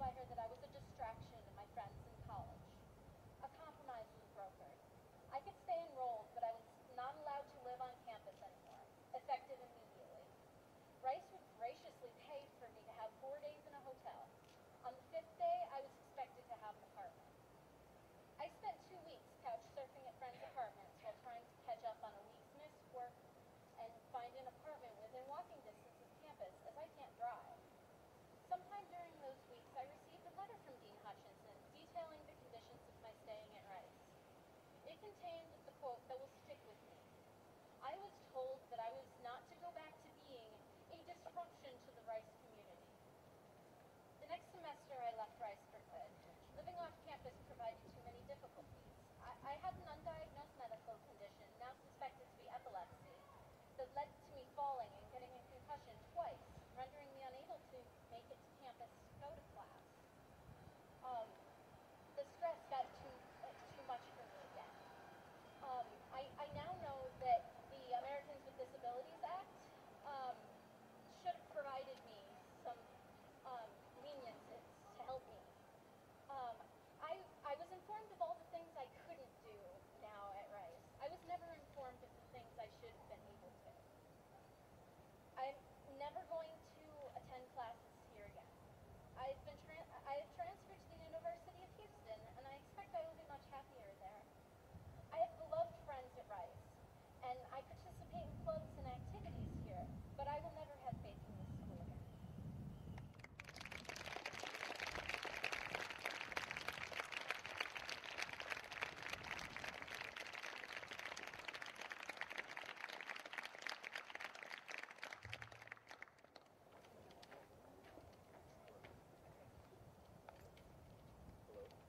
by her that I was a distraction to my friends in college. A compromise was brokered. I could stay enrolled, but I was not allowed to live on campus anymore, effective immediately. Rice would graciously pay for me to have 4 days in a hotel. On the 5th day, I was expected to have an apartment. I spent 2 weeks couch surfing at friends' apartments while trying to catch up on a week's missed work and find an apartment within walking distance of campus, as I can't drive. Sometime during those weeks, I received a letter from Dean Hutchinson detailing the conditions of my staying at Rice. It contained the quote that will stick with me. I was told that I was not to go back to being a disruption to the Rice community. The next semester, I left Rice for good. Living off campus provided too many difficulties. I had an undiagnosed medical condition, now suspected to be epilepsy, that led to me falling and getting a concussion twice, rendering me unable to make it to campus to go to class. The stress got too much for me again. I now know that the Americans with Disabilities Act should have provided me some leniencies to help me. I was informed of all the things I couldn't do now at Rice. I was never informed of the things I should have been able to. I'm never going to attend classes here again. I have transferred to the University of Houston, and I expect I will be much happier there. I have beloved friends at Rice, and I participate in clubs and activities here, but I will never have faith in this school again.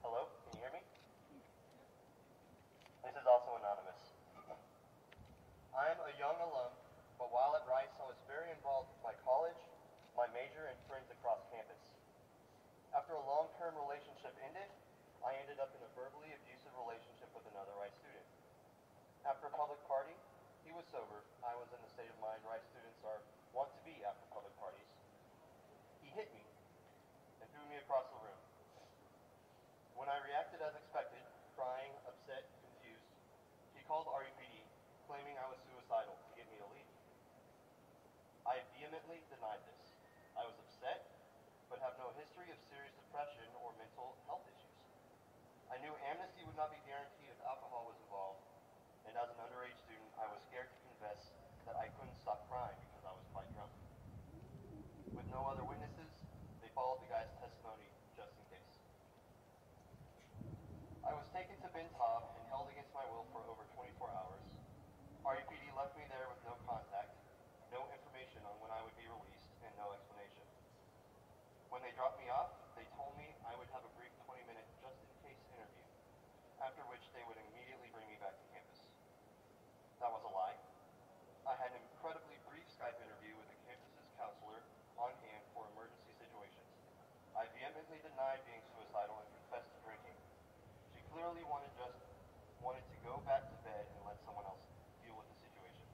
Hello, can you hear me? This is also anonymous. I am a young alum, but while at Rice, I was very involved with my college, my major, and friends across campus. After a long-term relationship ended, I ended up in a verbally abusive relationship with another Rice student. After a public party, he was sober. I was in the state of mind Rice students want to be after public parties. He hit me and threw me across the room. When I reacted as expected, crying, upset, confused, he called RUPD, claiming I was suicidal to get me to leave. I vehemently denied this. I was upset, but have no history of serious depression or mental health issues. I knew amnesty would not be guaranteed if alcohol was involved, and as an underage student, I was scared to confess that I couldn't stop crying because I was quite drunk. With no other witnesses, they followed the guy's testimony just in case. I was taken to Ben Taub and held against my will for over 24 hours. RUPD left me there with no contact, no information on when I would be released, and no explanation. When they dropped me off, they told me I would have a brief 20-minute just-in-case interview, after which they would immediately bring me back to campus. That was a lie. I had an incredibly brief Skype interview with the campus's counselor on hand for emergency situations. I vehemently denied being suicidal and confessed to drinking. She clearly wanted to go back to bed and let someone else deal with the situation.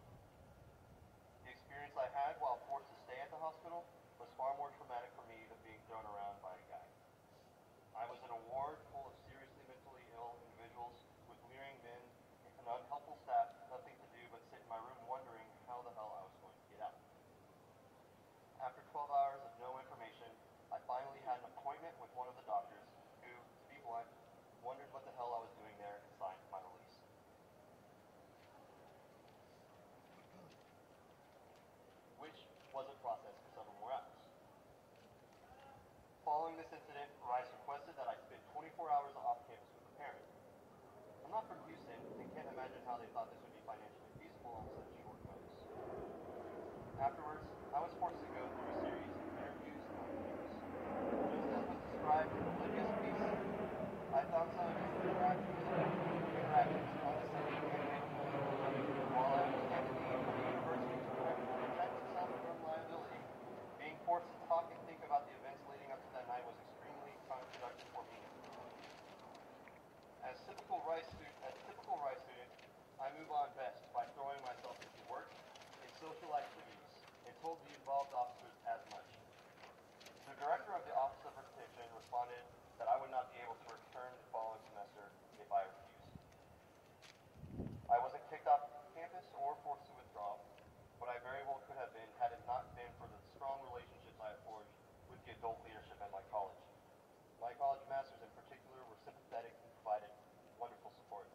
The experience I had while forced to stay at the hospital was far more traumatic for me than being thrown around by a guy. I was in a ward full of seriously mentally ill individuals with leering men, an unhelpful staff, nothing to do but sit in my room wondering how the hell I was going to get out. After 12 hours of no information, I finally had an appointment with one of the doctors who, to be blunt, wondered what the hell I was doing there and signed my release. Which was a process for several more hours. Following this incident, Rice requested that I spend 24 hours off campus with a parent. I'm not from Houston and can't imagine how they thought this would be financially feasible on such short notice. Afterwards, I was forced to go through a series of interviews on campus. Just as was described in Olivia's piece, I found some of his interactions condescending and manipulative. While I understand the need for the university to protect itself from liability, being forced to talk and think about the events leading up to that night was extremely counterproductive for me. As typical Rice student, I move on best by throwing myself into work and social activities and told the involved officers as much. The director of the Office of Protection responded that I would not be able to return the following semester if I refused. I wasn't kicked off campus or forced to withdraw, but I very well could have been had it not been for the strong relationships I have forged with the adult leadership at my college. My college masters in particular were sympathetic and provided wonderful support.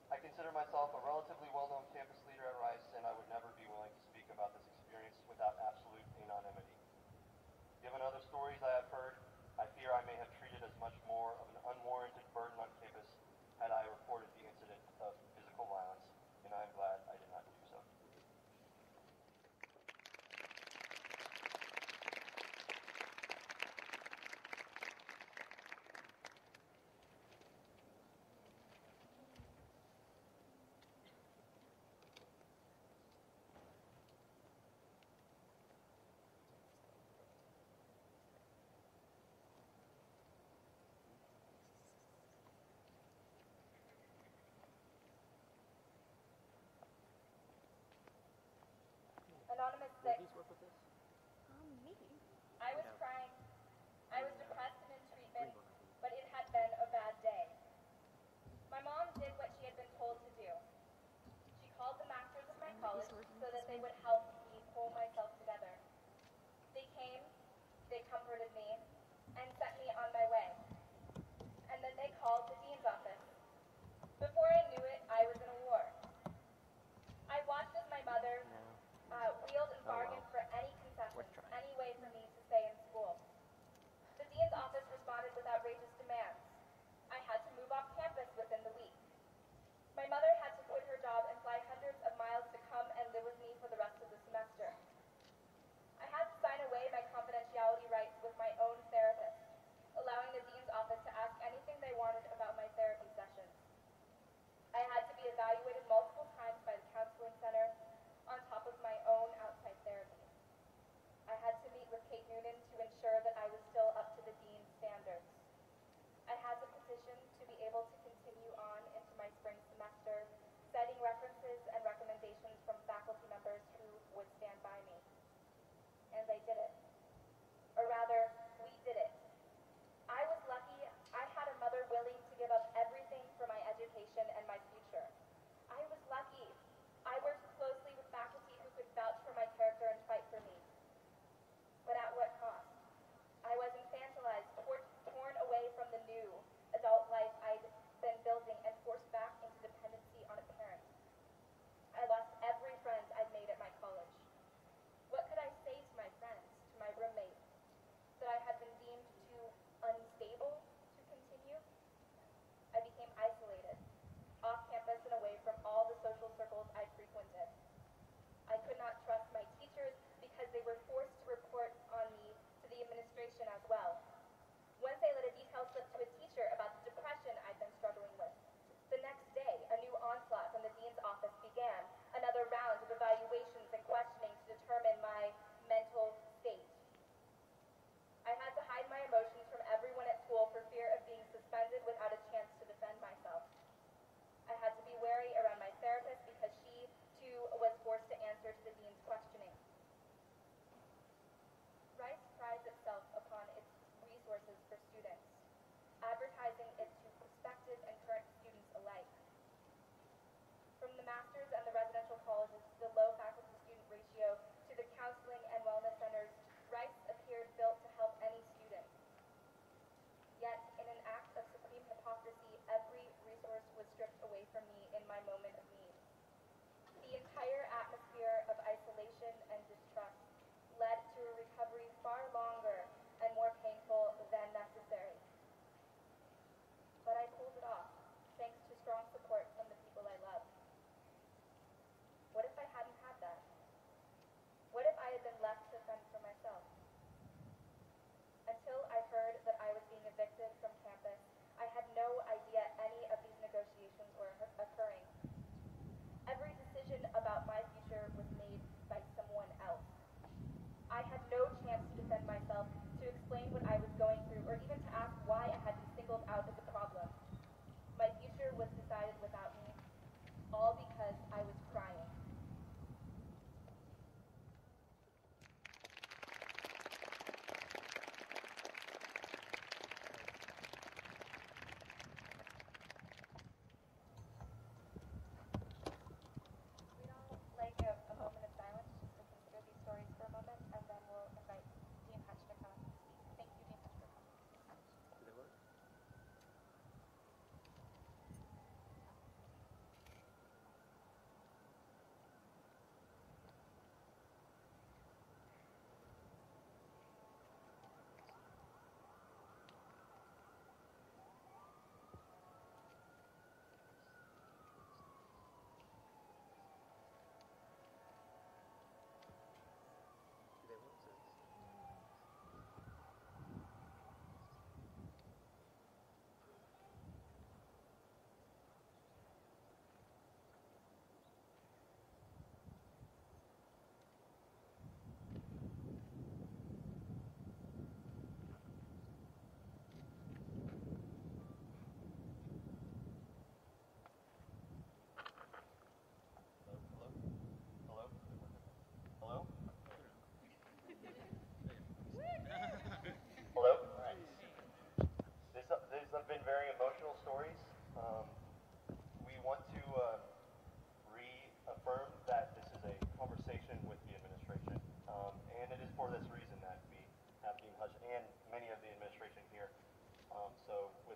I consider myself a relatively well-known campus leader at Rice, and I would never be willing to speak about this experience without absolute anonymity. Given other stories I have heard, I fear I may have treated as much more of an unwarranted burden on campus had I reported the incident of physical violence, and I am glad I did not do so. Anonymous 6. I was crying. I was depressed and in treatment, but it had been a bad day. My mom did what she had been told to do. She called the masters of my college so that they would help me pull myself together. They came, they comforted me, and set me on my way. And then they called the dean's office. Before I knew it, I was in a war. I watched as my mother wheeled and bargained for any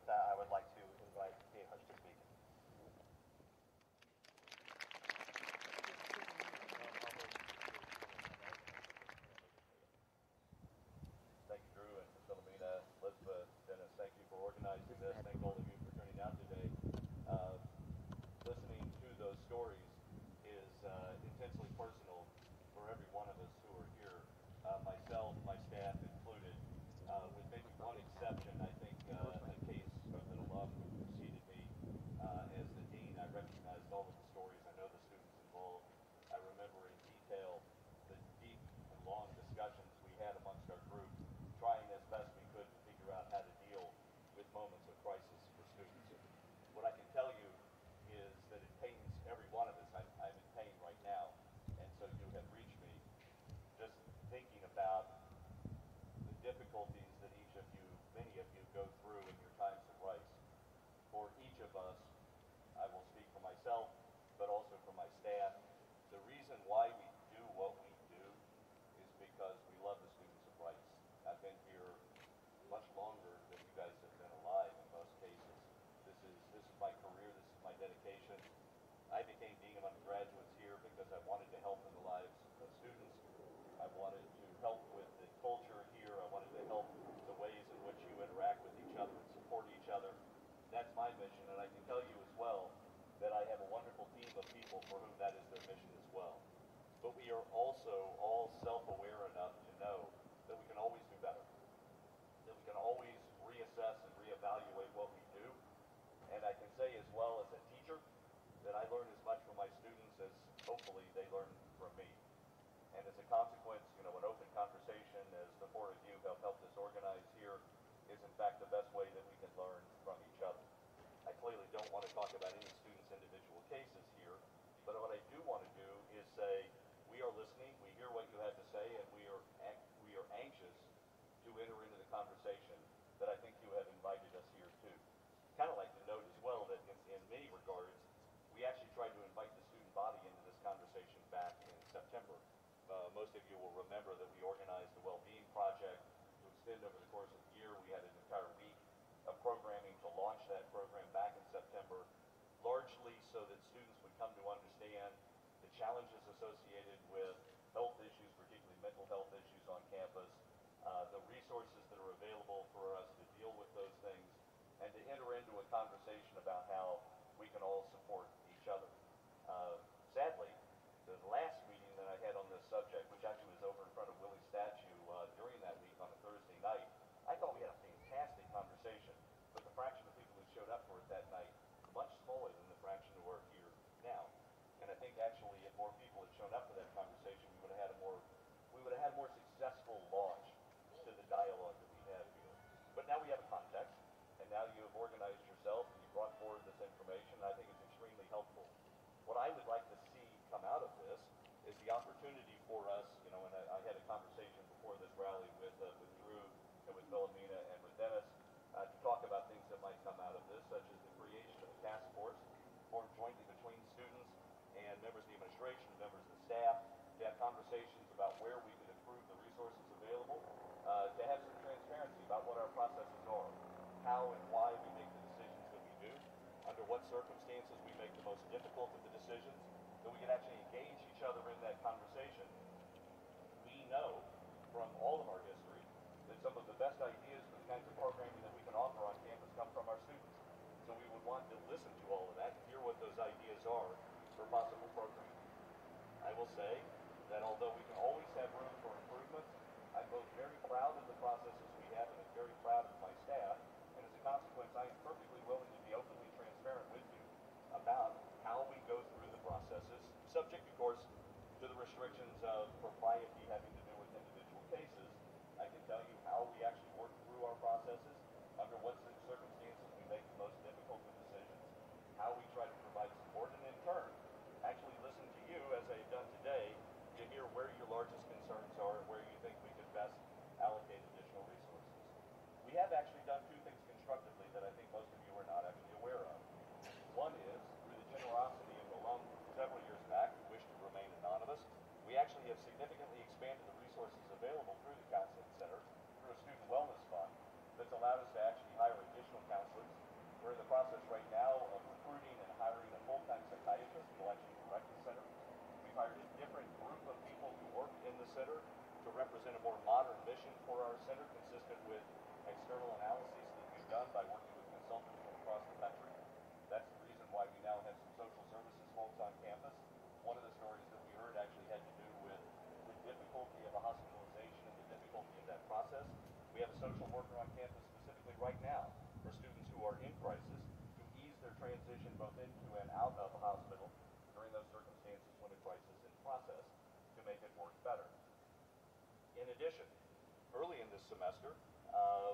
with that, I would like to invite Dean Hutch to speak. Thank you, Drew, and Philomena, Elizabeth, Dennis, thank you for organizing this. Thank all of you for turning out today. Listening to those stories is intensely personal for every one of us who are here, myself, my staff included, with maybe one exception. I think a case of an alum who preceded me as the dean. I recognized all of the stories. I know the students involved. I remember in detail the deep and long discussions we had amongst our group, trying as best we could to figure out how to deal with moments of crisis for students. What I can tell you is that it pains every one of us. I'm in pain right now, and so you have reached me. Just thinking about the difficulties that each of you, many of you, go through in your times of rice. For each of us, I will speak for myself, but also for my staff, the reason why we do what we do is because we love the students of Rice. I've been here much longer than you guys have been alive in most cases. This is my career, this is my dedication. I became Dean of Undergraduates here because I wanted to help in the lives of students. I wanted to help with the culture here. I wanted to help the ways in which you interact with each other and support each other. That's my mission, and I can tell you as well that I have a wonderful team of people for whom that is their mission as well. But we are also all self-aware enough to know that we can always do better, that we can always reassess and reevaluate what we do. And I can say as well as a teacher that I learn as much from my students as hopefully they learn from me. And as a consequence, an open conversation, as the four of you have helped us organize here, is in fact the best way that we can learn from each other. I clearly don't want to talk about any students' individual cases here, but what I do want to do is say we are listening, we hear what you have to say, and we are anxious to enter into the conversation that I think you have invited us here to. Kind of like to note as well that in many regards, we actually tried to invite the student body into this conversation back in September. Most of you will remember that we organized the Wellbeing Project to extend over the course of the year. We had an entire week of programming to launch that program back in September, largely so that students would come to understand the challenges associated with health issues, particularly mental health issues on campus, the resources that are available for us to deal with those things, and to enter into a conversation about how we can all support each other. Sadly, the last meeting that I had on this subject, which actually was over in front of Willie's statue during that week on a Thursday night, I thought we had a fantastic conversation, but the fraction of people who showed up for it that night, much smaller than the fraction who are here now. And I think actually if more people had shown up for that conversation, we would have had a more successful launch to the dialogue that we have here. But now we have a context, and now you have organized yourself and you brought forward this information, and I think it's extremely helpful. What I would like to see come out of this is the opportunity for us, and I had a conversation before this rally with Drew and with Philomena and with Dennis to talk about things that might come out of this, such as the creation of a task force formed jointly between students and members of the administration, members of the staff, to have conversations about where we could improve the resources available, to have some transparency about what our processes are, how and why we make the decisions that we do, under what circumstances we make the most difficult of the decisions, that we can actually engage each other in that conversation. We know from all of our history that some of the best ideas for the kinds of programming that we can offer on campus come from our students. So we would want to listen to all of that, hear what those ideas are for possible programming. I will say that although we can always have room for improvement, I'm both very proud of the processes we have and I'm very proud of my staff, and as a consequence, I am perfectly willing to be openly transparent with you about how we go through the processes, subject, of course, to the restrictions of propriety having to do with individual cases. I can tell you how we actually work through our processes, under what circumstances we make the most difficult of decisions, how we try to provide support, and in turn, actually listen to you, as I have done today, to hear where your largest concerns are and where you think we could best allocate additional resources. We have actually done two things constructively that I think most of you are not actually aware of. One is, through the generosity of an alum several years back who wished to remain anonymous, we actually have significantly expanded the resources available through the Counseling Center through a student wellness fund that's allowed difficulty of a hospitalization and the difficulty of that process, we have a social worker on campus specifically right now for students who are in crisis to ease their transition both into and out of a hospital during those circumstances when a crisis is in process to make it work better. In addition, early in this semester,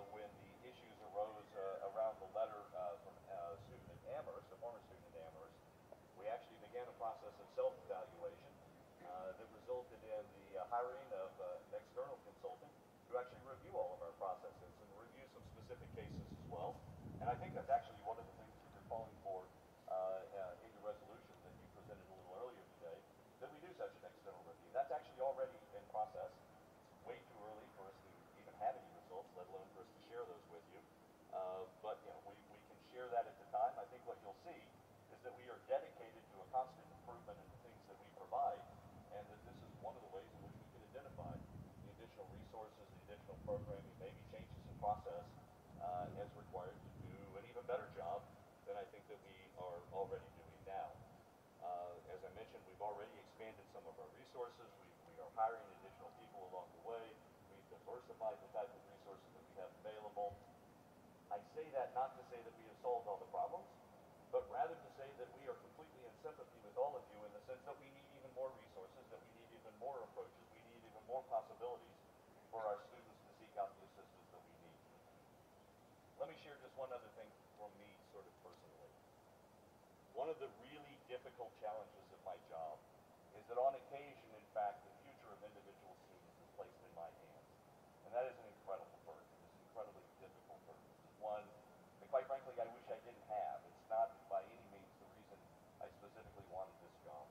when the issues arose around the letter from a student at Amherst, a former student at Amherst, we actually began a process of self-evaluation that resulted in the hiring of an external consultant to actually review all of our processes and review some specific cases as well. And I think that's actually one of the things that you're calling for in your resolution that you presented a little earlier today, that we do such an external review. That's actually already in process. It's way too early for us to even have any results, let alone for us to share those with you. But we can share that at the time. I think what you'll see is that we are dedicated to a constant improvement in the things that we provide, and that this is one of the ways in which we can identify the additional resources, the additional programming, maybe changes in process as required to do an even better job than I think that we are already doing now. As I mentioned, we've already expanded some of our resources. We are hiring additional people along the way. We've diversified the type of resources that we have available. I say that not to say that we have solved all the problems, but rather to say that we are completely in sympathy with all of you in the sense that we need even more resources, that we need even more approaches, we need even more possibilities for our students to seek out the assistance that we need. Let me share just one other thing from me sort of personally. One of the really difficult challenges of my job is that on occasion, in fact, the future of individual students is placed in my hands. And that is an incredible burden. It's an incredibly difficult burden. It's one that, quite frankly, I wish I didn't have. It's not by any means the reason I specifically wanted this job.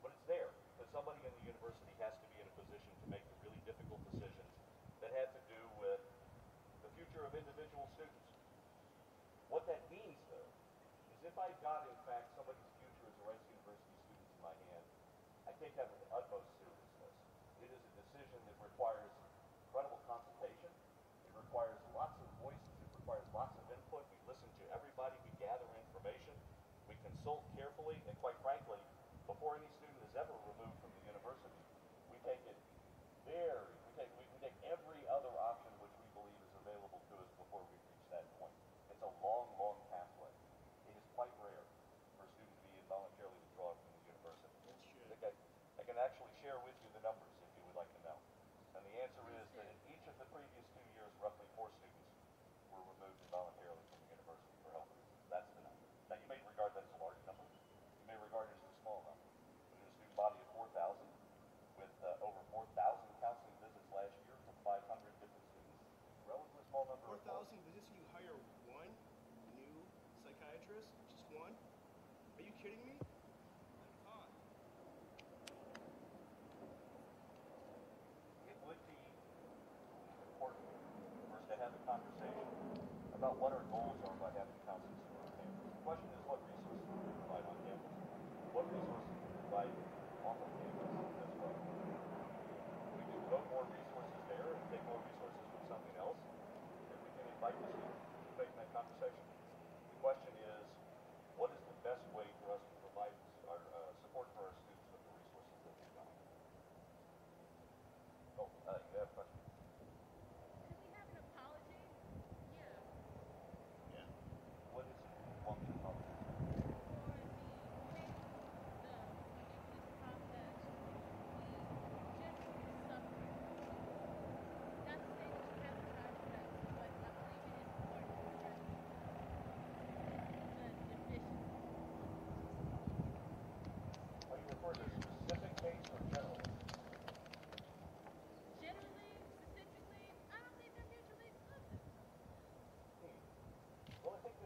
But it's there, because somebody in the university has to be in a position to make the really difficult decisions that have to do with the future of individual students. What that means, though, is if I've got, in fact, somebody's future as a Rice University student in my hand, I take that with the utmost seriousness. It is a decision that requires incredible consultation. It requires lots of voices. It requires lots of input. We listen to everybody. We gather information. We consult carefully. And quite frankly, before any student is ever removed from the university, we take it we take every other option which we believe is available to us before we reach that point. It's a long, long pathway. It is quite rare for a student to be involuntarily withdrawn from the university. I can actually share with you the numbers if you would like to know. And the answer is that in each of the previous 2 years, roughly 4 students were removed involuntarily from the university for health reasons. That's the number. Now, you may regard that as a large number. You may regard it as a small number. We had a student body of 4,000 with over 4,000 counseling visits last year from 500 different students. Relatively small number. 4,000 visits, you hire one new psychiatrist? Just one? Are you kidding me? Come on. It would be important for us to have a conversation about what our goals are by having counseling support on campus. The question is, what resources do we provide on campus? What resources do we provide off of campus as well? We can devote more resources there and take more resources from something else, and we can invite the students to participate in that conversation. The question is, what is the best way for us to provide our support for our students with the resources that we've got? Oh, you have a question? Could we have an apology? Yeah. Yeah. What is it you want me to apologize for? For the ridiculous process we generally suffer. Not to say that you haven't tried your best, but I believe it is important to address the deficiencies. Are you referring to a specific case or generally? Generally, specifically, I don't think they're mutually exclusive. Well, I think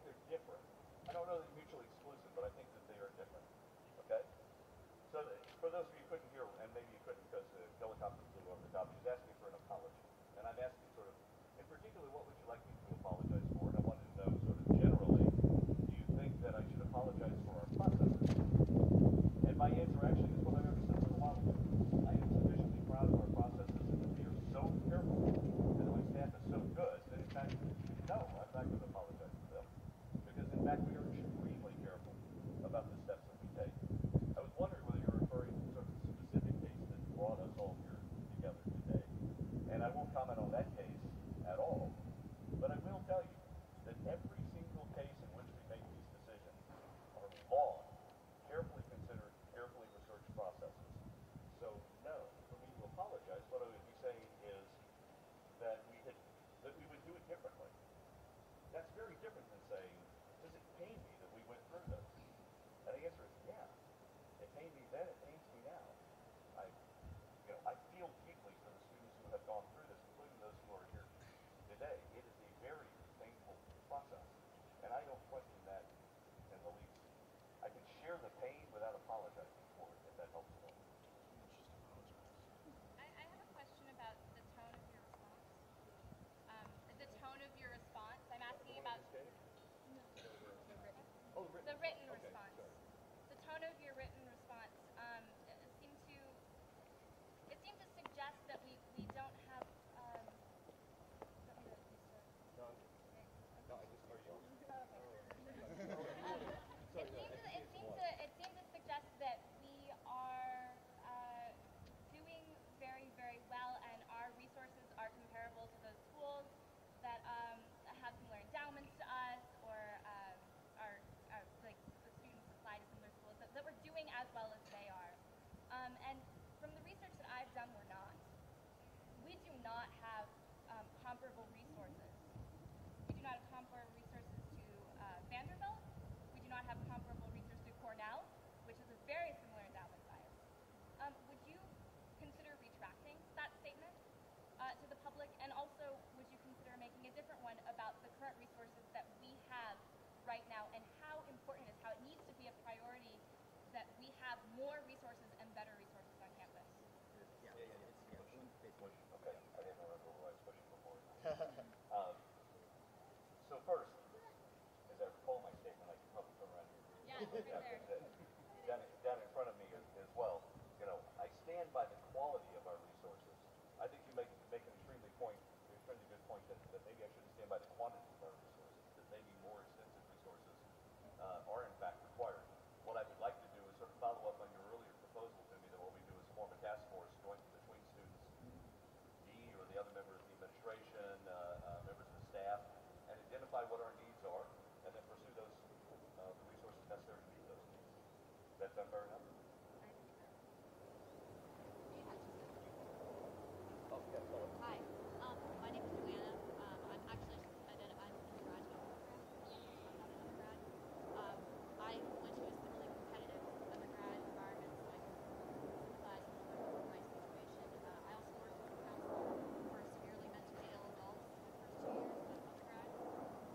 they're different. I don't know that mutually exclusive, but I think that they are different. Okay? So for those of you who couldn't hear, and maybe you couldn't because the helicopter flew over the top, he was asking for an apology. And I'm asking sort of, in particular, what would you like me to apologize for? And I wanted to know sort of generally, do you think that I should apologize for our processes? And my answer actually is what I've ever said a little while ago. I am sufficiently proud of our processes and that we are so careful and that my staff is so good that in fact, no, I'm not going to apologize for them. Because in fact, we are extremely careful about the steps that we take. I was wondering whether you're referring to sort of a specific case that brought us pained me then, it pains me now. I feel deeply for the students who have gone through this, including those who are here today. It is a very painful process, and I don't question that in the least. I can share the pain without apologizing for it, if that helps at all. I have a question about the tone of your response. The tone of your response. I'm asking about the written response. The tone of your written response it seemed to suggest that we don't have. Let me restart. No, I just heard you. It seemed to suggest that we are doing very, very well, and our resources are comparable to those schools that have similar endowments to us, or are like the students apply to similar schools, that we're doing as well as they are. And from the research that I've done, we're not. We do not have comparable resources. We do not have comparable resources to Vanderbilt. We do not have comparable resources to Cornell, which is a very similar endowment bias. Would you consider retracting that statement to the public? And also, would you consider making a different one about the current resources that we have right now, and how important it is, how it needs to be a priority that we have more resources and better resources on campus? Okay, I didn't remember who I was pushing before. So first, as I recall my statement, I can probably come around here. Yeah, right there. Down in front of me as well. I stand by the quality of our resources. I think you make an extremely good point that maybe I shouldn't stand by the quantity of our resources, that maybe more extensive resources are in fact required. What I would like to do is sort of follow up on your earlier proposal to me that what we do is form a task force jointly between students, me or the other members of the administration, members of the staff, and identify what our needs are, and then pursue those the resources necessary to meet those needs. Does that sound fair enough? Oh, yeah, sorry. Hi, my name is Joanna. I'm actually I'm in the graduate program. I'm not an undergrad. I went to a similarly competitive undergrad environment, so I can sympathize a little bit with my situation. I also worked as a counselor for severely mentally ill adults in the first 2 years of undergrad.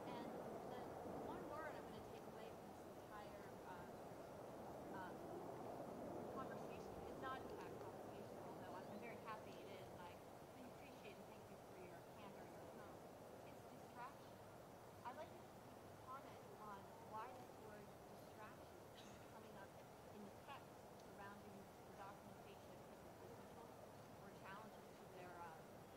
And the one word I'm going to take away from this entire conversation is not, in fact, conversation, although I'm very happy it is, and I really appreciate and thank you for your candor and your tone. It's distraction. I'd like to comment on why this word distraction keeps coming up in the text surrounding the documentation of people's potential or challenges to their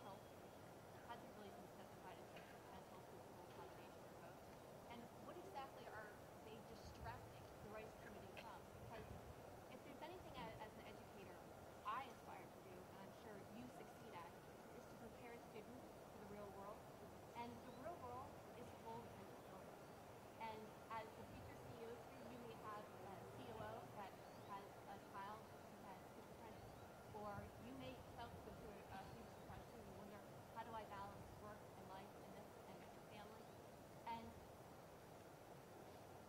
health condition. It hasn't really been specified as mental, physical, combination, or both. And what exactly are they distracting the right student from? Because if there's anything as an educator I aspire to do, and I'm sure you succeed at, is to prepare students for the real world. And the real world is full of mental illness. And as the future CEOs here, you may have a COO that has a child who has schizophrenia. Or you may yourself go through a huge depression and wonder, how do I balance work and life and this and family? And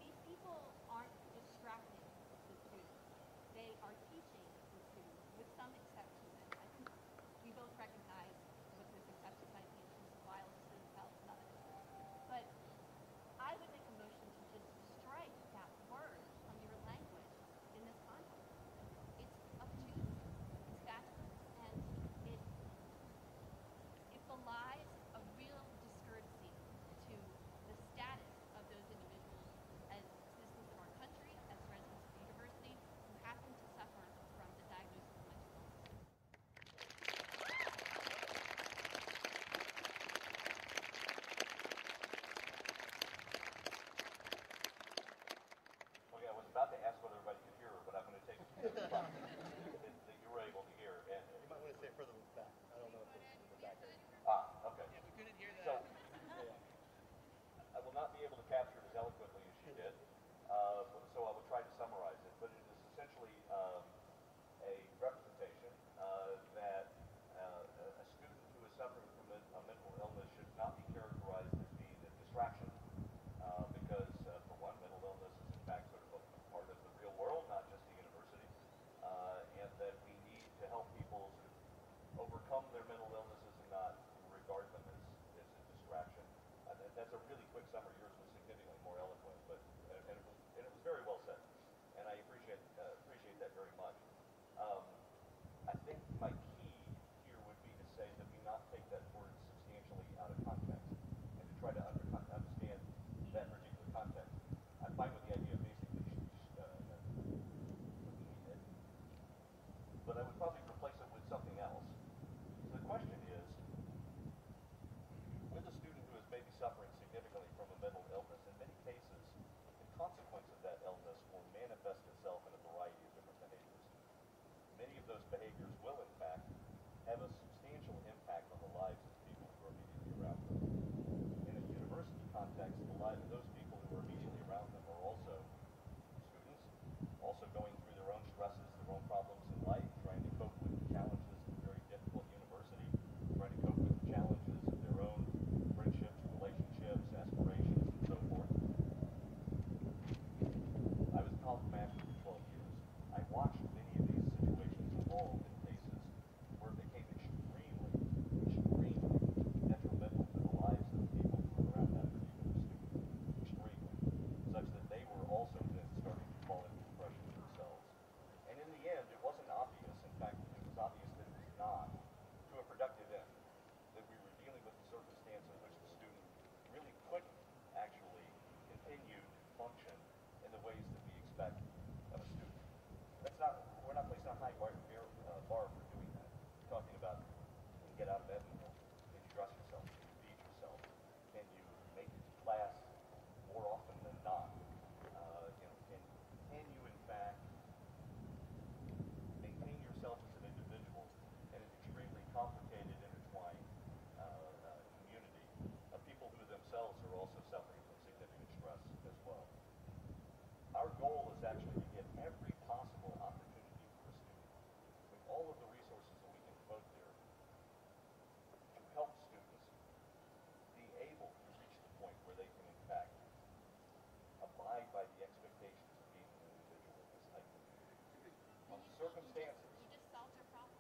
these people aren't distracting the students. They are teaching the students, with some exceptions, and I think we both recognize what those exceptions might be in terms of violence to themselves and others. But I would make a motion to just strike that word from your language in this context. It's obtuse, it's backwards, and it belies a real discourtesy to the status of those individuals as citizens of our country, as residents of the university, who happen to suffer from the diagnosis of mental illness. Well, yeah, I was about to ask whether everybody could hear her, but I'm going to take the spot that you were able to hear. And You might want to say it further back. I don't know if it's in the back. okay. Yeah, we couldn't hear that. So, I will not be able to capture it as eloquently as she did, so I will try to summarize it. But it is essentially a representation that a student who is suffering from a mental illness should not be characterized as being a distraction, because for one, mental illness is in fact sort of a part of the real world, not just the university. many of those behaviors will, in fact, have a substantial impact on the lives of people who are immediately around them. In a university context, the lives of those people who are immediately around them are also students, also going through their own stresses, their own problems in life, trying to cope with the challenges of a very difficult university, trying to cope with the challenges of their own friendships, relationships, aspirations, and so forth. I was a college master for 12 years. I watched many of these situations evolve in cases where it became extremely detrimental to the lives of the people who were around that particular student. Extremely. Such that they were also then starting to fall into depression themselves. And in the end, it wasn't obvious. In fact, it was obvious that it was not, to a productive end, that we were dealing with a circumstance in which the student really couldn't actually continue to function in the ways that we expect of a student. We're not placing a high bar for doing that. We're talking about, can you get out of bed in the morning? Can you dress yourself? Can you feed yourself? Can you make it to class more often than not? Can you in fact maintain yourself as an individual in an extremely complicated, intertwined community of people who themselves are also suffering from significant stress as well? Our goal is actually to get every possible opportunity for a student, with all of the resources that we can devote there, to help students be able to reach the point where they can, in fact, abide by the expectations of being an individual in this type of community. On circumstances. You just solved your problem.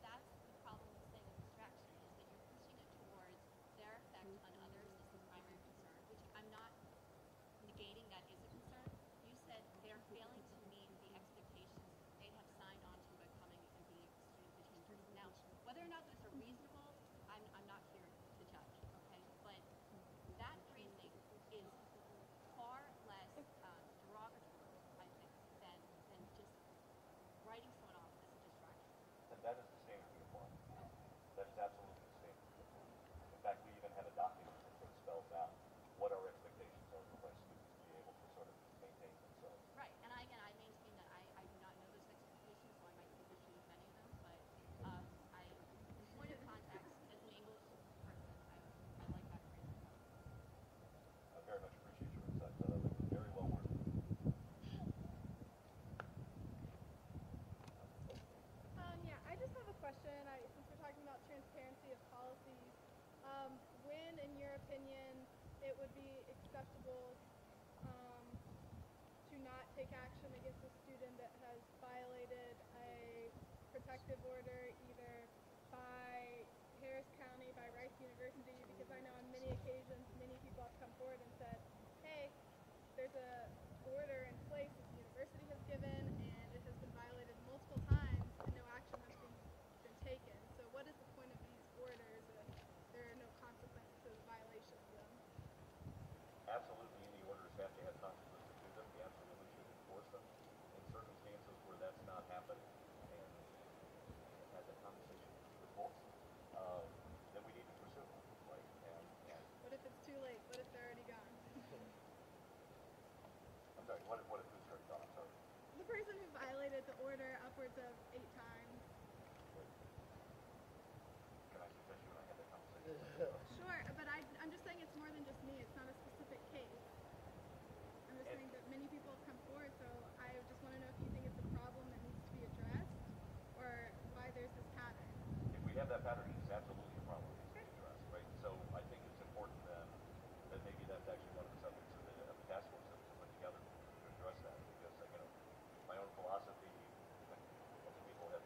That's the problem with saying a distraction, is that you're pushing it towards their effect on others as the primary concern, which I'm not negating that is a concern. You said they're failing to meet the expectations they have signed on to by coming and being student visitors. Now, whether or not those are reasonable, I'm not here to judge, okay? But that phrasing is far less derogatory, I think, than just writing someone off as a distraction. And that is the standard we apply. That is absolutely the standard we apply. In fact, we even have a document that sort of spells out what our expectations are for our students to be able to sort of maintain themselves. Right, and I maintain that I do not know those expectations, so I might take issue with many of them, but in point of context, as an English person, I like that phrasing. I very much appreciate your insight. Very well worded. Yeah, I just have a question. Since we're talking about transparency of policies, when, in your opinion, it would be acceptable to not take action against a student that has violated a protective order either by Harris County, by Rice University, because I know on many occasions many people have come forward and said, hey, there's a order in place that the university has given and it has been violated multiple times and no action has been taken. So what is the point of these orders if there are no consequences to the violation of them? Absolutely, any orders have to have consequences to them. We absolutely should enforce them. In circumstances where that's not happening, and had that conversation with folks, then we need to pursue them, right? And What if it's too late? What if they're already gone? I'm sorry, what if this starts on? I'm sorry. The person who violated the order upwards of 8 times. Can I suggest you and I had that conversation? Sure, but I'm just saying it's more than just me. It's not a specific case. I'm just saying that many people have come forward, so I just want to know if you think it's a problem that needs to be addressed or why there's this pattern. If we have that pattern, it's absolutely a problem that needs to be addressed, right? So I think it's important then that maybe that's actually one of the subjects of the task force that we put together to address that, because my own philosophy, most people have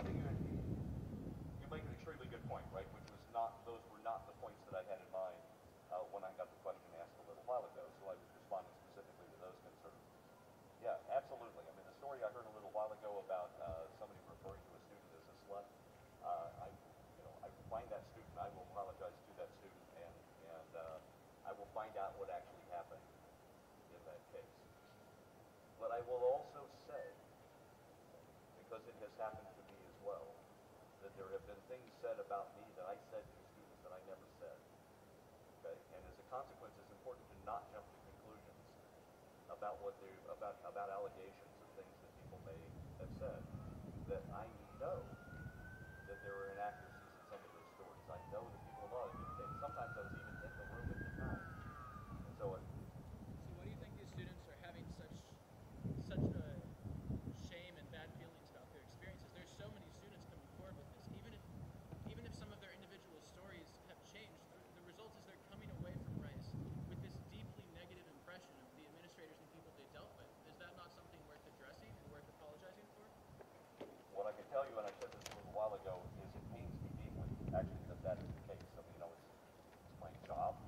I think you make an extremely good point, right? Which was not, those were not the points that I had in mind when I got the question asked a little while ago. So I was responding specifically to those concerns. Yeah, absolutely. I mean, the story I heard a little while ago about somebody referring to a student as a slut, I find that student. I will apologize to that student, and I will find out what actually happened in that case. But I will also say, because it has happened to me as well, that there have been things said about me that I said to students that I never said. Okay, and as a consequence, it's important to not jump to conclusions about about allegations of things that people may have said. That I know that there are inaccuracies in some of those stories. I know that people have audited. Sometimes I was even in the room at the time. And so So why do you think these students are having such a shame and bad feelings about their experiences? There's so many students coming forward with this. Even if some of their individual stories have changed, the result is they're coming away from Rice with this deeply negative impression of the administrators and people they dealt with. Is that not something worth addressing and worth apologizing for? what I can tell you, and I said this a little while ago, is it pains me deeply, actually, that that is the case. I mean, it's my job,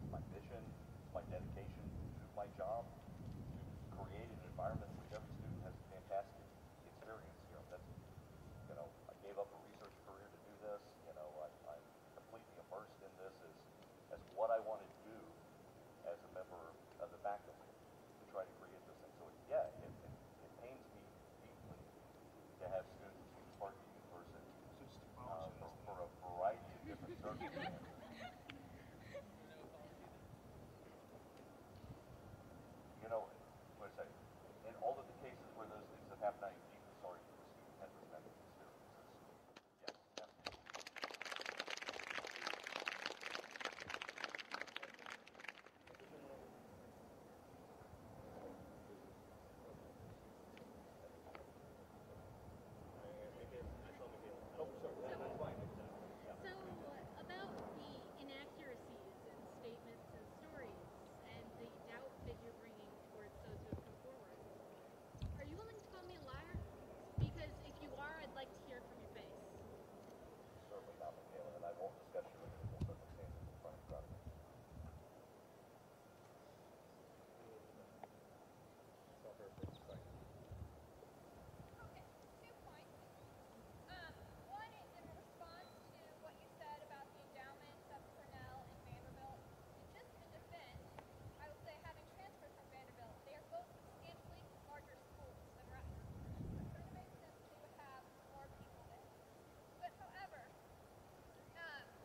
my mission, my dedication to my job, to create an environment in which every student has a fantastic experience. I gave up a research career to do this. I'm completely immersed in this as what I want to do as a member of the faculty to try to create this thing. So it pains me deeply to have students who spark the university for a variety of different circumstances. What I say, in all of the cases where those things have happened, I am deeply sorry for the student and those negative experiences. Yes, absolutely. So, about the inaccuracies in statements and stories and the doubt that you're bringing towards those who have come forward, are you willing to call me a liar? Because if you are, I'd like to hear it from your face. Certainly not, Michaela, and I won't discuss your individual circumstances in front of me. Okay, 2 points. One is in response to what you said about the endowments of Cornell and Vanderbilt. And just in defense, I would say having transferred from Vanderbilt, they are both substantially larger schools than Rutgers. So it sort of makes sense that they would have more people there. But however,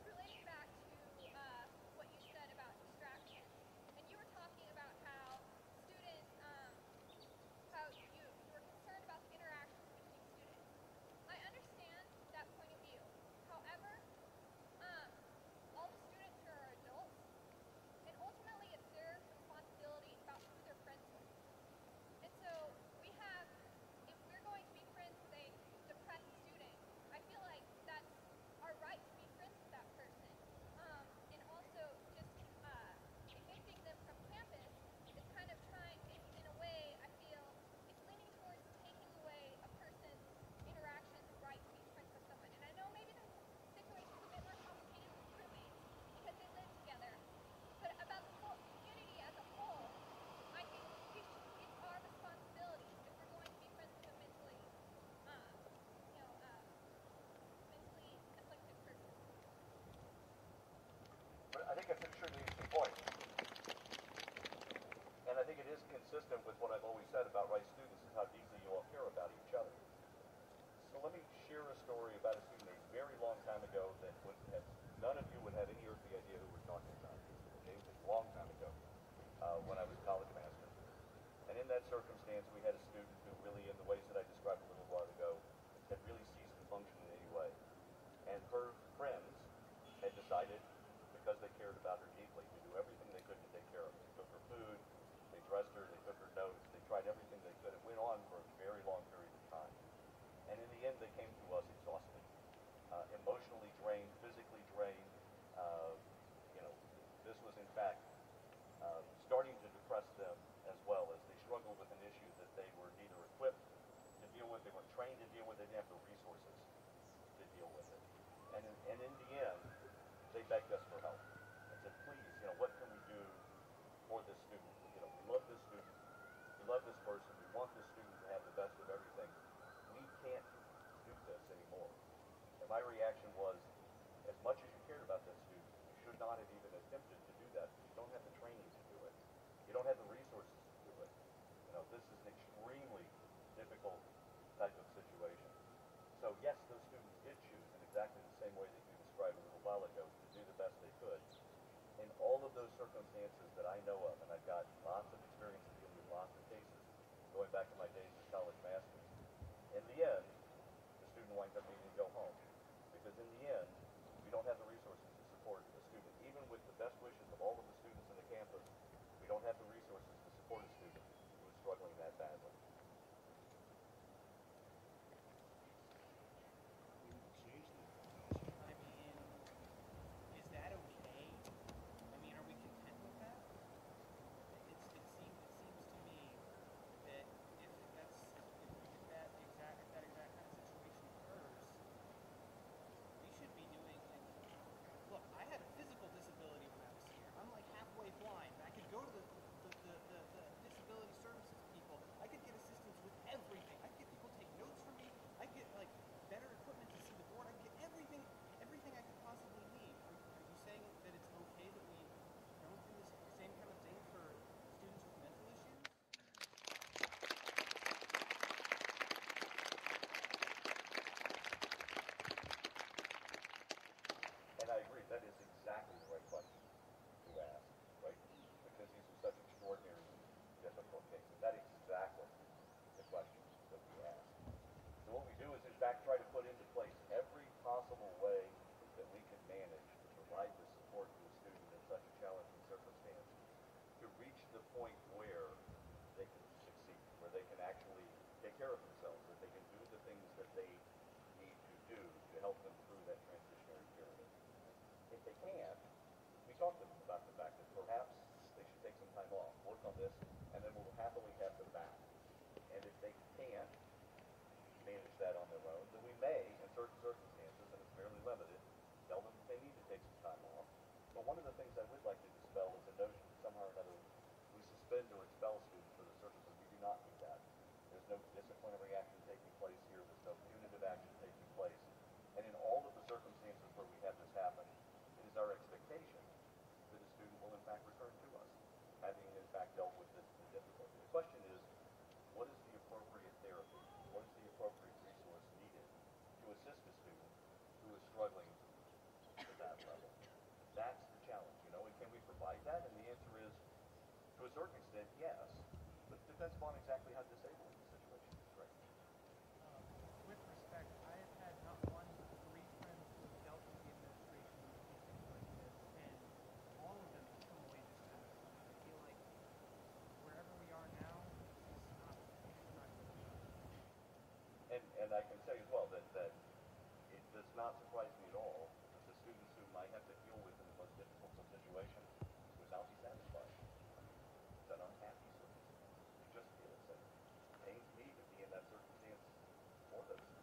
relating back to what you said about distraction, and you were talking about how students, how you were concerned about the interactions between students. I understand that point of view. However, all the students here are adults, and ultimately it's their responsibility about who they're friends with. And so if we're going to be friends with a depressed student, I feel like that's our right to be friends with that person. And also just evicting them from campus is kind of in a way, I feel, it's leaning towards taking away a person's interactions right to be friends with someone. And I know maybe the situation's a bit more complicated with roommates because they live together. But about the whole community as a whole, I think it's our responsibility if we're going to be friends with a mentally afflicted person. But I think that's an extremely interesting point. And I think it is consistent with what I've always said about Rice students is how deeply you all care about each other. So let me share a story about a student a very long time ago that none of you would have any earthly idea who we're talking about. Okay, it was a long time ago when I was a college master. And in that circumstance, we had a student who really, in the ways that I described a little while ago, had really ceased to function in any way. And her friends had decided, because they cared about her deeply, to do everything they could to take care of her. They took her food, they dressed her, they took her notes, they tried everything they could. It went on for a very long period of time. And in the end, they came to us exhausted, emotionally drained, physically drained. This was, in fact, starting to depress them as well as they struggled with an issue that they were neither equipped to deal with, they weren't trained to deal with, they didn't have the resources they begged us for help and said, please, what can we do for this student? We love this student. We love this person. We want this student to have the best of everything. We can't do this anymore. And my reaction was, as much as you cared about that student, you should not have even attempted to do that. You don't have the training to do it. You don't have the resources to do it. This is an extremely difficult type of situation. So yes, those students did choose in exactly the same way that you described a little while ago to do the best they could. In all of those circumstances that I know of, and I've got lots of experience in dealing with lots of cases, going back to my days as college masters, in the end, the student winds up needing to go home. Because in the end, we don't have the resources to support a student. Even with the best wishes of all of the students in the campus, we don't have the resources to support a student who is struggling that badly. I mean, is that okay? I mean, are we content with that? It seems to me that if that exact kind of situation occurs, we should be doing like, look, I had a physical disability when I was here. I'm like halfway blind. I could go to the disability services people. I could get assistance with everything. I could get people take notes for me. I could get like better equipment to see the board. I could get everything I could possibly need. Are you saying that it's okay that we don't do the same kind of thing for students with mental issues? And I agree, that is exactly the right question to ask, right? Because these are such extraordinary, difficult cases. That is exactly the question that we ask. So what we do is, in fact, try to put into place every possible way that we can manage to provide the support to a student in such a challenging circumstance to reach the point where they can succeed, where they can actually take care of themselves, that they can do the things that they need to do to help them through that transitionary period. If they can't, we talk to them about the fact that perhaps they should take some time off, work on this, and then we'll happily have them back. And if they can't manage that on their own, then we may, in certain circumstances, and it's fairly limited, tell them that they need to take some time off. But one of the things I would like to dispel is the notion that somehow or another we suspend or expel students for the circumstances. We do not do that. There's no disciplinary action taking place here. There's no punitive action taking place. And in all of the circumstances where we have this happen, it is our expectation that a student will in fact return to us, having in fact dealt with the difficulty. The question is, what is the appropriate therapy? What is the appropriate resource needed to assist a student who is struggling at that level? That's the challenge, and can we provide that? And the answer is, to a certain extent, yes, but it depends upon exactly how disabling the situation is, right? With respect, I have had not one but 3 friends who have dealt with the administration in things like this, and all of them have come away dissatisfied. I feel like wherever we are now is not good enough. And I can say as well that it does not surprise me at all that the students whom I have to deal with in the most difficult of situations would not be satisfied. It's an unhappy circumstance. It just is. And it pains me to be in that circumstance for those students.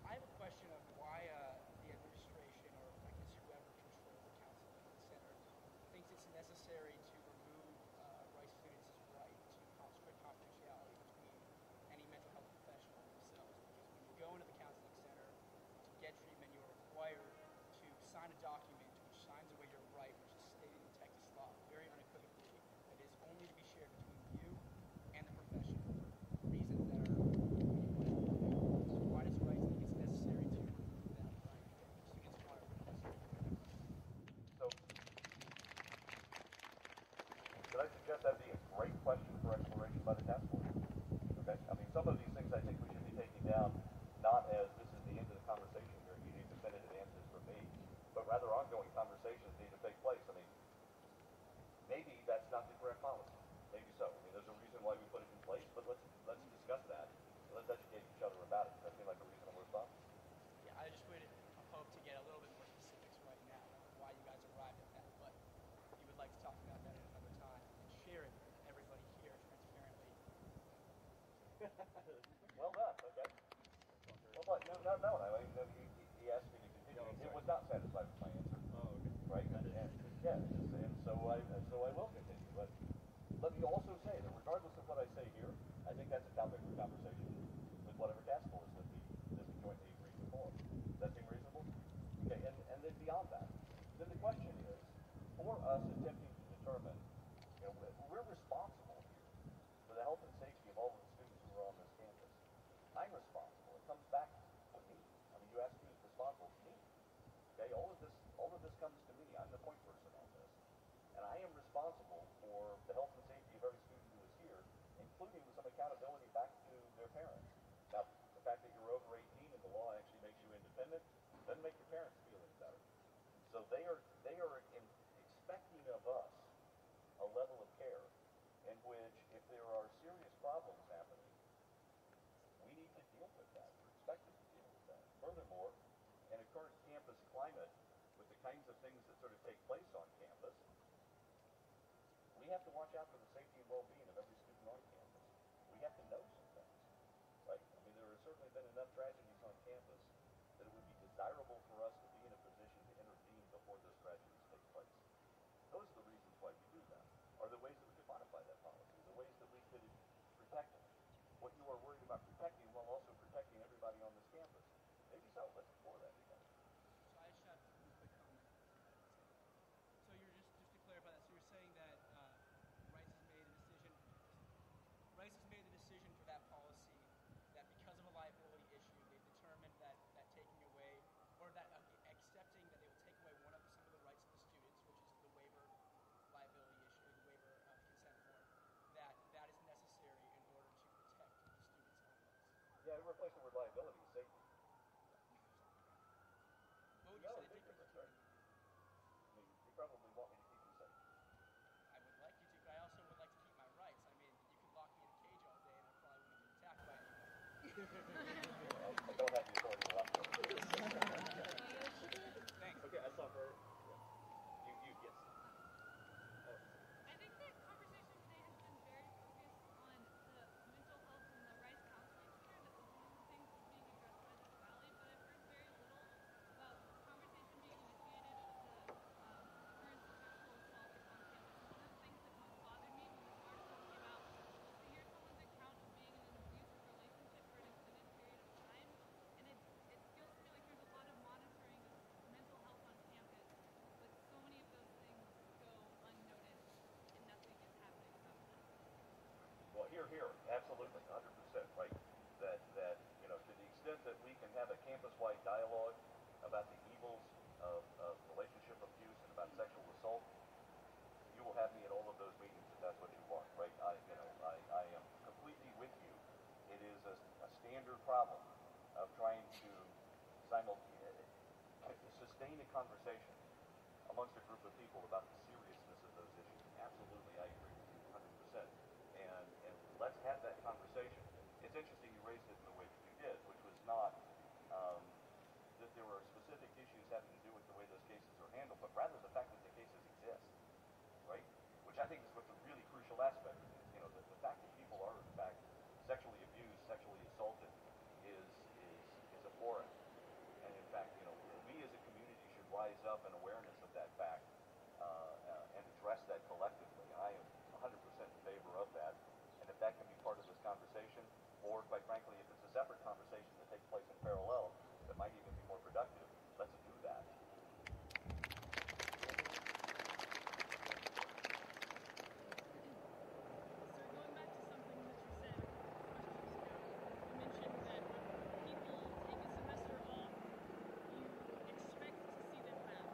I have a question of why the administration, or I guess whoever controls the counseling center, thinks it's necessary to remove Rice students' right to strict confidentiality between any mental health professional and themselves. Because when you go into the counseling center to get treatment, you're required to sign a document which signs away your right, which is stated in Texas law very unequivocally, that is only to be shared between you and the professional for reasons that are. So why does Rice think it's necessary to remove that right from students who are necessary? So, could I suggest that be a great question for exploration by the task force? Okay? I mean, some of these things I think we should be taking down not as this is the end of the conversation here, you need definitive answers from me, but rather ongoing conversations need to take place. I mean, maybe that's not the correct policy. Maybe so. I mean, there's a reason why we put it in place, but let's discuss that. Let's educate each other about it. Does that seem like a reasonable response? Yeah, I just would hope to get a little bit more specifics right now of why you guys arrived at that, but if you would Well done, okay. Well, but no, I mean, he asked me to continue. It was not satisfied with my answer. Oh, okay. Right? And so I will continue. But let me also say that regardless of what I say here, I think that's a topic for conversation with whatever task force that we jointly agreed to form. Does that seem reasonable? Okay, and then beyond that, then the question is, for us attempting to determine, we're responsible here for the health and safety of all of the students who are on this campus. I'm responsible. It comes back to me. I mean, you asked who's responsible. Me. Okay, all of this comes to me. I'm the point person on this. And I am responsible for the health and safety of every student who is here, including with some accountability back to their parents. Now, the fact that you're over 18 and the law actually makes you independent doesn't make your parents feel any better. So they are expecting of us a level of care in which, if there are serious problems happening, we need to deal with that. We're expected to deal with that. Furthermore, in a current campus climate, with the kinds of things that sort of take place on campus, we have to watch out for the safety and well-being of every student on campus. We have to know some things, right? I mean, there have certainly been enough tragedies on campus that it would be desirable for us to be in a position to intervene before those tragedies take place. Those are the reasons why we do that. Are there ways that we could modify that policy? Are there ways that we could protect what you are worried about protecting while also protecting everybody on this campus? Maybe so. Let's explore that together. So I just have one quick comment. So you're just to clarify that. So you're saying that Rice has made a decision. Rice has made the decision for that policy that because of a liability issue, they've determined that taking away or that accepting that they will take away some of the rights of the students, which is the waiver liability issue, the waiver consent form, that is necessary in order to protect the students on this. Yeah, we replace the word liability with safety. What would you say the difference between them would be? I mean, you probably want me to keep them safe. I would like you to, but I also would like to keep my rights. I mean, you could lock me in a cage all day and I probably wouldn't get attacked by anyone. I don't have the authority to lock them. Thanks. Okay, I saw her. Yes. I think that conversation today has been very focused on the mental health and the Rice Counseling Center. That was one of the things that's being addressed by this rally, but I've heard very little about the conversation being initiated of the current sexual assault on campus. And one of the things that most bothered me when this article came out was to hear someone's account of being in an abusive relationship for an extended period of time. And it feels to me like there's a lot of monitoring of mental health on campus, but so many of those things go unnoticed and nothing is happening about them. Well, here, absolutely, 100%, right? That to the extent that we can have a campus-wide dialogue about the evils of relationship abuse and about sexual assault, you will have me at all of those meetings if that's what you want, right? I am completely with you. It is a standard problem of trying to sustain a conversation amongst a group of people about the seriousness of those issues. Absolutely, I agree with you 100%. And let's have that conversation. It's interesting you raised it in the way that you did, which was not that there were specific issues having to do with the way those cases are handled, but rather the fact that the cases exist, right? Which I think is what's a really crucial aspect. The fact that people are in fact sexually abused, sexually assaulted is abhorrent. And in fact, we as a community should rise up in awareness of that fact and address that collectively. And I am 100% in favor of that. And if that can be part of this conversation, or quite frankly, if it's a separate conversation that takes place in parallel, that might even be more productive, let's do that. So going back to something that you said a couple of questions ago, you mentioned that when people take a semester off, you expect to see them back.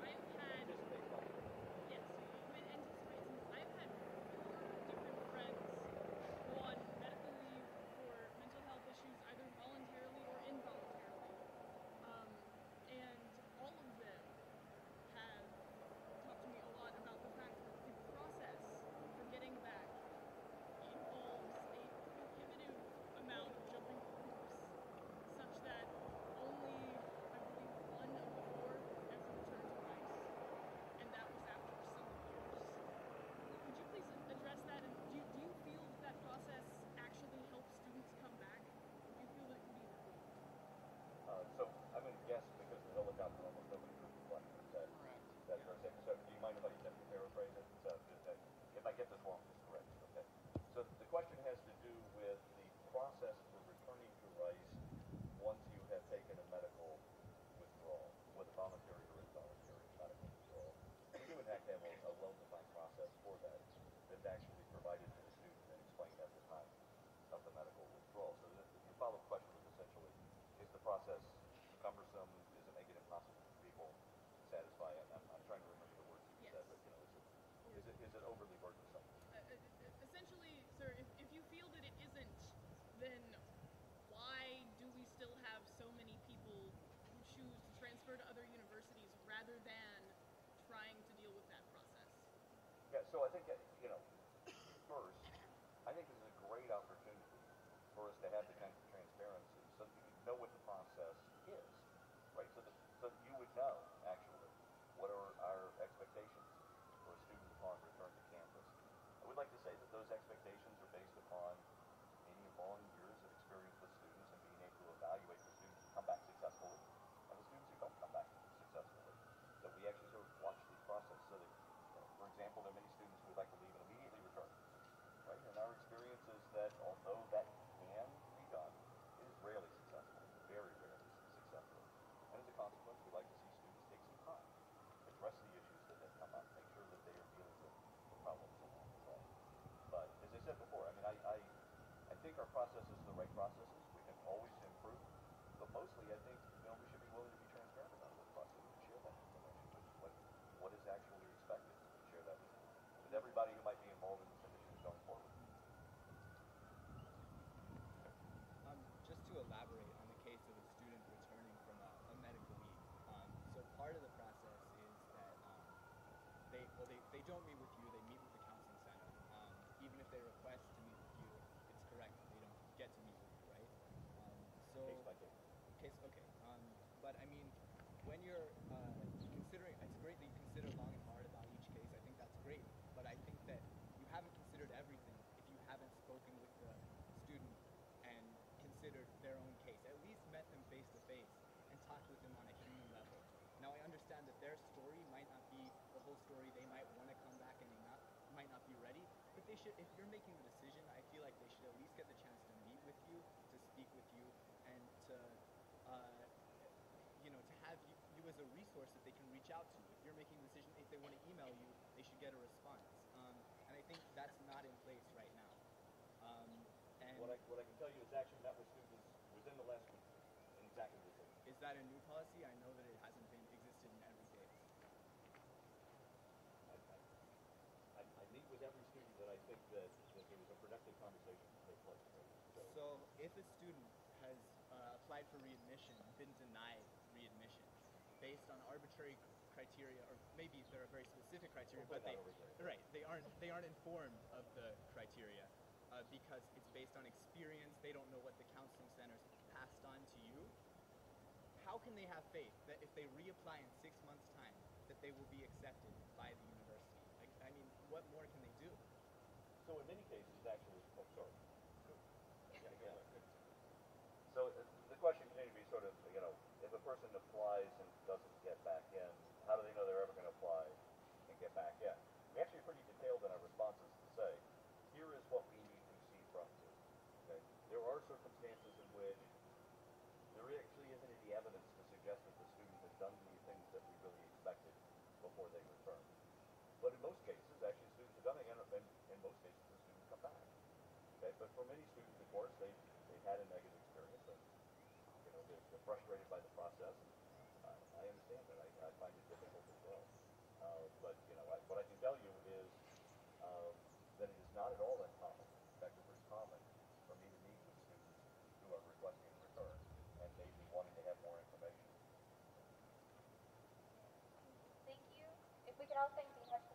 I've had, yes, you might anticipate some. I've had 4 different friends go on medical leave for mental health issues, either voluntarily or involuntarily. overly burdensome. Essentially, sir, if you feel that it isn't, then why do we still have so many people who choose to transfer to other universities rather than trying to deal with that process? Yeah, so I think, first, I think this is a great opportunity for us to have the kind of transparency so that you can know what the process is, right? So that you would know, actually, what are our expectations for a student upon return to campus. I would like to say that those expectations are based upon many long years of experience with students and being able to evaluate the students who come back successfully and the students who don't come back successfully. That we actually sort of watch this process so that, for example, there are many students who would like to leave and immediately return, right? And our experience is that although that can be done, it is rarely successful, very rarely successful. And as a consequence, we like to see students take some time, address the issues that have come up, make sure that they are dealing with the problems along the way. But as I said before, I mean, I think our process is the right processes. We can always improve. But mostly, I think, we should be willing to be transparent about this process and share that information with what is actually expected, and share that with everybody who might be involved in this initiative going forward. Just to elaborate on the case of a student returning from a medical leave. So part of the process is that they don't meet with you, they meet with the counseling center. Even if they request to meet with you, it's correct, they don't get to meet with you, right? Case by case. Okay. But I mean, when you're considering, it's great that you consider long and hard about each case. I think that's great. But I think that you haven't considered everything if you haven't spoken with the student and considered their own case. At least met them face to face and talked with them on a human level. Now I understand that their story might not be the whole story. They might want to come back and they might not be ready. But they should, if you're making the decision, I feel like they should at least get the chance to meet with you, to speak with you, and to to have you as a resource that they can reach out to. If you're making a decision, if they want to email you, they should get a response. And I think that's not in place right now. And What I can tell you is actually met with students within the last week in exactly the same. Is that a new policy? I know that it hasn't been existed in every case. I meet with every student that I think that there was a productive conversation to take place. So if a student has applied for readmission, been denied readmission, based on arbitrary criteria, or maybe there are very specific criteria, but they aren't informed of the criteria because it's based on experience. They don't know what the counseling centers passed on to you. How can they have faith that if they reapply in 6 months' time, that they will be accepted by the university? I mean, what more can they do? So in many cases, actually, sorry. So the question continues to be sort of, if a person applies and doesn't get back in, how do they know they're ever going to apply and get back in? We actually are pretty detailed in our responses to say, here is what we need to see from you. Okay? There are circumstances in which there actually isn't any evidence to suggest that the student has done the things that we really expected before they return. But in most cases, actually, students are done it, and in most cases, the students come back. Okay? But for many students, of course, they've had a negative experience, and they're frustrated by the process. And I understand that. I find it difficult as well. But what I can tell you is that it is not at all uncommon. In fact, it's very common for me to meet with students who are requesting a return and maybe wanting to have more information. Thank you. If we could all thank the Hutch